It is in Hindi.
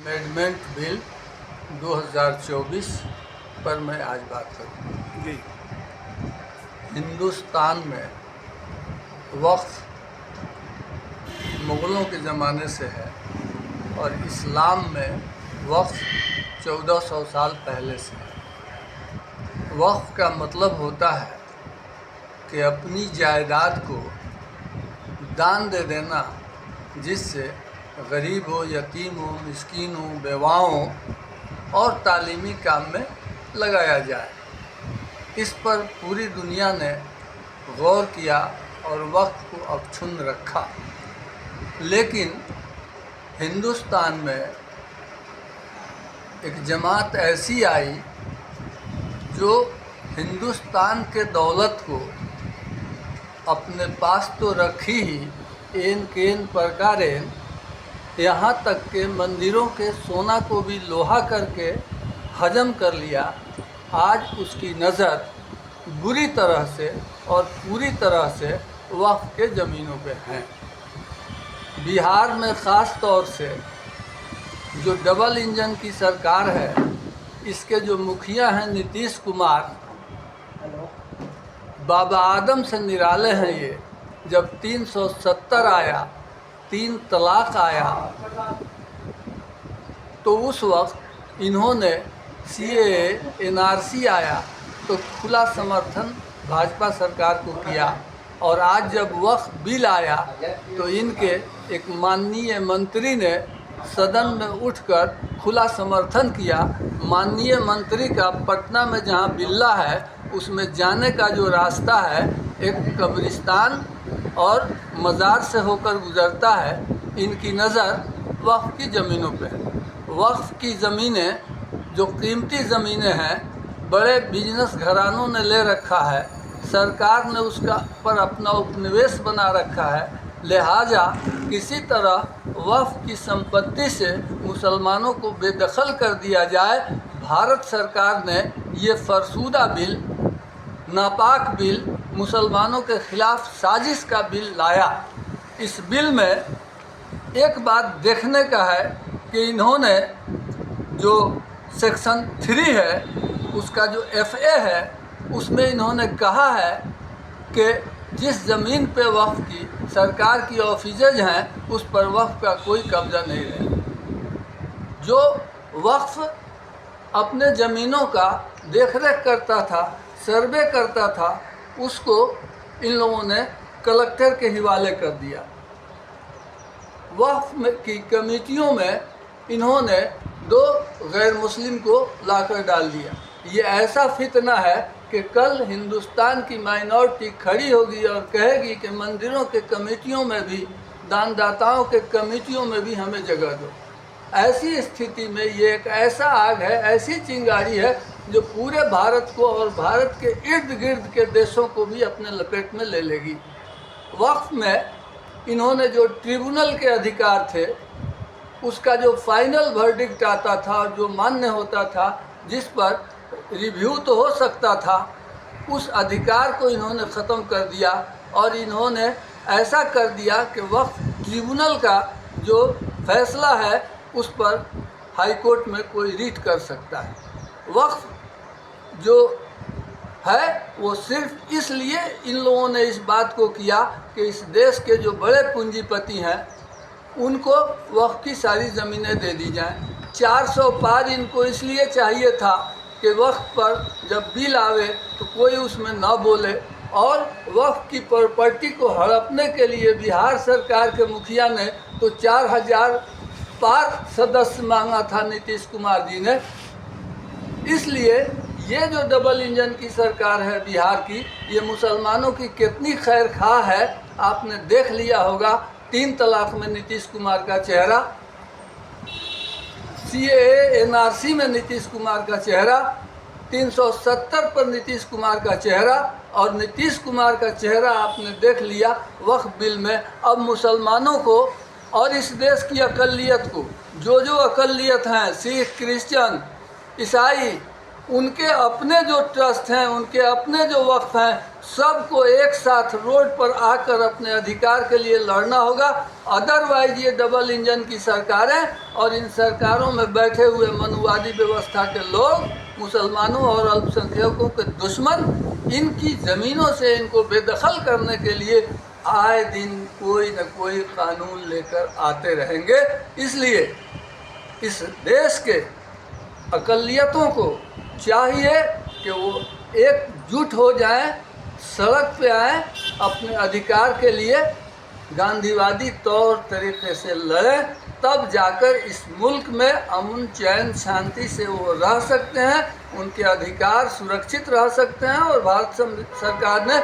अमेंडमेंट बिल 2024 पर मैं आज बात करूँ। जी। हिंदुस्तान में वक्फ मुग़लों के ज़माने से है और इस्लाम में वक्फ 1400 साल पहले से है। वक्फ का मतलब होता है कि अपनी जायदाद को दान दे देना, जिससे गरीब हो, यतीम हो, मिस्कीन हो, बेवाओं और तालीमी काम में लगाया जाए। इस पर पूरी दुनिया ने गौर किया और वक्फ को अक्षुण्ण रखा। लेकिन हिंदुस्तान में एक जमात ऐसी आई जो हिंदुस्तान के दौलत को अपने पास तो रखी ही एन केन प्रकारेण, यहाँ तक के मंदिरों के सोना को भी लोहा करके हजम कर लिया। आज उसकी नज़र बुरी तरह से और पूरी तरह से वक्फ के ज़मीनों पे हैं। बिहार में ख़ास तौर से जो डबल इंजन की सरकार है, इसके जो मुखिया हैं नीतीश कुमार, बाबा आदम से निराले हैं ये। जब 370 आया, 3 तलाक आया, तो उस वक्त इन्होंने CAA NRC आया तो खुला समर्थन भाजपा सरकार को किया। और आज जब वक्फ बिल आया तो इनके एक माननीय मंत्री ने सदन में उठकर खुला समर्थन किया। माननीय मंत्री का पटना में जहाँ बिल्ला है, उसमें जाने का जो रास्ता है एक कब्रिस्तान और मज़ार से होकर गुज़रता है। इनकी नज़र वक्फ की ज़मीनों पे है। वक्फ की ज़मीनें जो कीमती ज़मीनें हैं, बड़े बिजनेस घरानों ने ले रखा है। सरकार ने उसका पर अपना उपनिवेश बना रखा है। लिहाजा किसी तरह वक्फ की संपत्ति से मुसलमानों को बेदखल कर दिया जाए। भारत सरकार ने ये फरसूदा बिल, नापाक बिल, मुसलमानों के ख़िलाफ़ साजिश का बिल लाया। इस बिल में एक बात देखने का है कि इन्होंने जो सेक्शन 3 है, उसका जो FA है, उसमें इन्होंने कहा है कि जिस ज़मीन पे वक्फ की सरकार की ऑफिसेज हैं, उस पर वक्फ का कोई कब्ज़ा नहीं रहे। जो वक्फ अपने ज़मीनों का देखरेख करता था, सर्वे करता था, उसको इन लोगों ने कलेक्टर के हवाले कर दिया। वक्फ की कमेटियों में इन्होंने 2 गैर मुस्लिम को लाकर डाल दिया। ये ऐसा फितना है कि कल हिंदुस्तान की माइनॉरिटी खड़ी होगी और कहेगी कि मंदिरों के कमेटियों में भी, दानदाताओं के कमेटियों में भी हमें जगह दो। ऐसी स्थिति में ये एक ऐसा आग है, ऐसी चिंगारी है जो पूरे भारत को और भारत के इर्द गिर्द के देशों को भी अपने लपेट में ले लेगी। वक्फ में इन्होंने जो ट्रिब्यूनल के अधिकार थे, उसका जो फाइनल वर्डिक्ट आता था और जो मान्य होता था, जिस पर रिव्यू तो हो सकता था, उस अधिकार को इन्होंने ख़त्म कर दिया। और इन्होंने ऐसा कर दिया कि वक्फ ट्रिब्यूनल का जो फैसला है, उस पर हाई कोर्ट में कोई रीट कर सकता है। वक्फ जो है वो सिर्फ इसलिए इन लोगों ने इस बात को किया कि इस देश के जो बड़े पूंजीपति हैं, उनको वक्फ की सारी ज़मीनें दे दी जाएं। 400 पार इनको इसलिए चाहिए था कि वक्फ पर जब बिल आवे तो कोई उसमें न बोले। और वक्फ की प्रॉपर्टी को हड़पने के लिए बिहार सरकार के मुखिया ने तो 4000 पार सदस्य मांगा था नीतीश कुमार जी ने। इसलिए ये जो डबल इंजन की सरकार है बिहार की, ये मुसलमानों की कितनी खैर खा है आपने देख लिया होगा। 3 तलाक में नीतीश कुमार का चेहरा, CAA NRC में नीतीश कुमार का चेहरा, 370 पर नीतीश कुमार का चेहरा, और नीतीश कुमार का चेहरा आपने देख लिया वक्फ बिल में। अब मुसलमानों को और इस देश की अक़लियत को, जो अक़लियत हैं, सिख, क्रिश्चियन, ईसाई, उनके अपने जो ट्रस्ट हैं, उनके अपने जो वक्फ हैं, सबको एक साथ रोड पर आकर अपने अधिकार के लिए लड़ना होगा। अदरवाइज ये डबल इंजन की सरकारें और इन सरकारों में बैठे हुए मनुवादी व्यवस्था के लोग, मुसलमानों और अल्पसंख्यकों के दुश्मन, इनकी ज़मीनों से इनको बेदखल करने के लिए आए दिन कोई न कोई कानून लेकर आते रहेंगे। इसलिए इस देश के अक़लियतों को चाहिए कि वो एकजुट हो जाएं, सड़क पे आएं, अपने अधिकार के लिए गांधीवादी तौर तरीके से लड़ें, तब जाकर इस मुल्क में अमन चैन शांति से वो रह सकते हैं, उनके अधिकार सुरक्षित रह सकते हैं और भारत सरकार ने